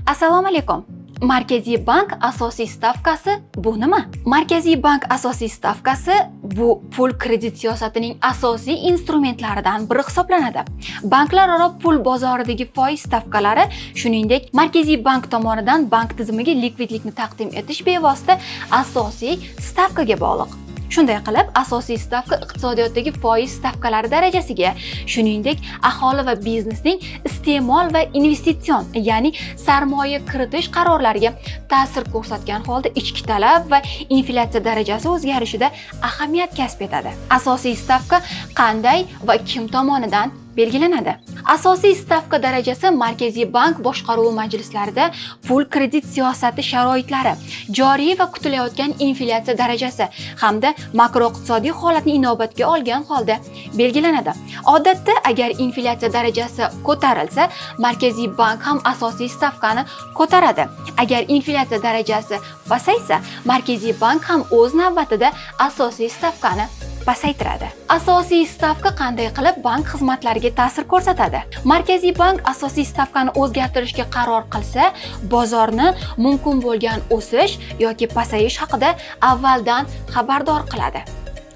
Assalomu alaykum. Markaziy bank asosiy stavkasi bu nima? Markaziy bank asosiy stavkasi bu pul kredit siyosatining asosiy instrumentlaridan biri hisoblanadi. Banklararo pul bozoridagi foiz stavkalari, shuningdek, Markaziy bank tomonidan bank tizimiga likvidlikni taqdim etish bevosita asosiy stavkaga bog'liq. Shunday qilib, asosiy stavka iqtisodiyotdagi foiz stavkalari darajasiga, shuningdek, aholi va biznesning iste'mol va investitsion, ya'ni sarmoya kiritish qarorlariga ta'sir ko'rsatgan holda ichki talab va inflyatsiya darajasi o'zgarishida ahamiyat kasb etadi. Asosiy stavka qanday va kim tomonidan belgilanadi? Asosiy stavka darajasi Markaziy bank boshqaruvi majlislarida pul kredit siyosati sharoitlari, joriy va kutilayotgan inflyatsiya darajasi hamda makroiqtisodiy holatni inobatga olgan holda belgilanadi. Odatda, agar inflyatsiya darajasi ko'tarilsa, Markaziy bank ham asosiy stavkani ko'taradi. Agar inflyatsiya darajasi pasaysa, Markaziy bank ham o'z navbatida asosiy stavkani pasaytiradi. Asosiy stavka qanday qilib bank xizmatlariga ta'sir ko'rsatadi? Markaziy bank asosiy stavkani o'zgartirishga qaror qilsa, bozorni mumkin bo'lgan o'sish yoki pasayish haqida avvaldan xabardor qiladi.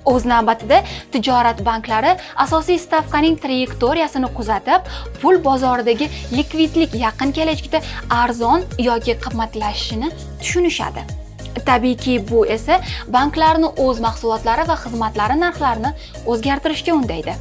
O'z navbatida, tijorat banklari asosiy stavkaning trayektoriyasini kuzatib, pul bozoridagi likvidlik yaqin kelajakda arzon yoki qimmatlashishini tushunishadi. Tabiiyki, bu esa banklarni o'z mahsulotlari va xizmatlari narxlarini o'zgartirishga undaydi.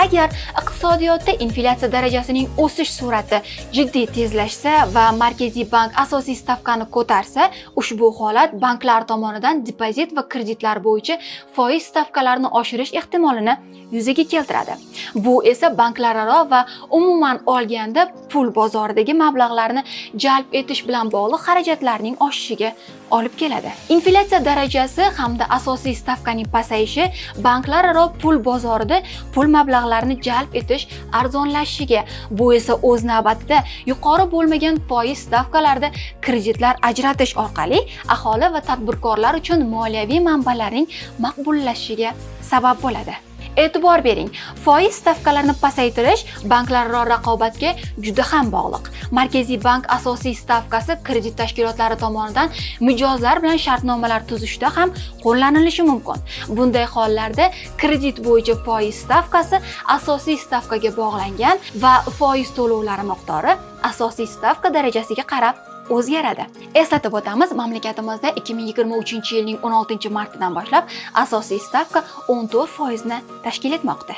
Agar iqtisodiyotda inflyatsiya darajasining o'sish sur'ati jiddiy tezlashsa va Markaziy bank asosiy stavkani ko'tarsa, ushbu holat banklar tomonidan depozit va kreditlar bo'yicha foiz stavkalarini oshirish ehtimolini yuzaga keltiradi. Bu esa banklararo va umuman olganda pul bozoridagi mablag'larni jalb etish bilan bog'liq xarajatlarning oshishiga olib keladi. Inflyatsiya darajasi hamda asosiy stavkaning pasayishi banklararo pul bozorida pul mablag'larini jalb etish arzonlashishiga, bu esa o'z navbatida yuqori bo'lmagan foiz stavkalarida kreditlar ajratish orqali aholi va tadbirkorlar uchun moliyaviy manbalarning maqbullashishiga sabab bo'ladi. E'tibor bering, foiz stavkalarini pasaytirish banklararo raqobatga juda ham bog'liq. Markaziy bank asosiy stavkasi kredit tashkilotlari tomonidan mijozlar bilan shartnomalar tuzishda ham qo'llanilishi mumkin. Bunday hollarda kredit bo'yicha foiz stavkasi asosiy stavkaga bog'langan va foiz to'lovlari miqdori asosiy stavka darajasiga qarab o'zgaradi. Eslatib o'tamiz, mamlakatimizda 2023-yilning 16-martidan boshlab asosiy stavka 14% ni tashkil etmoqda.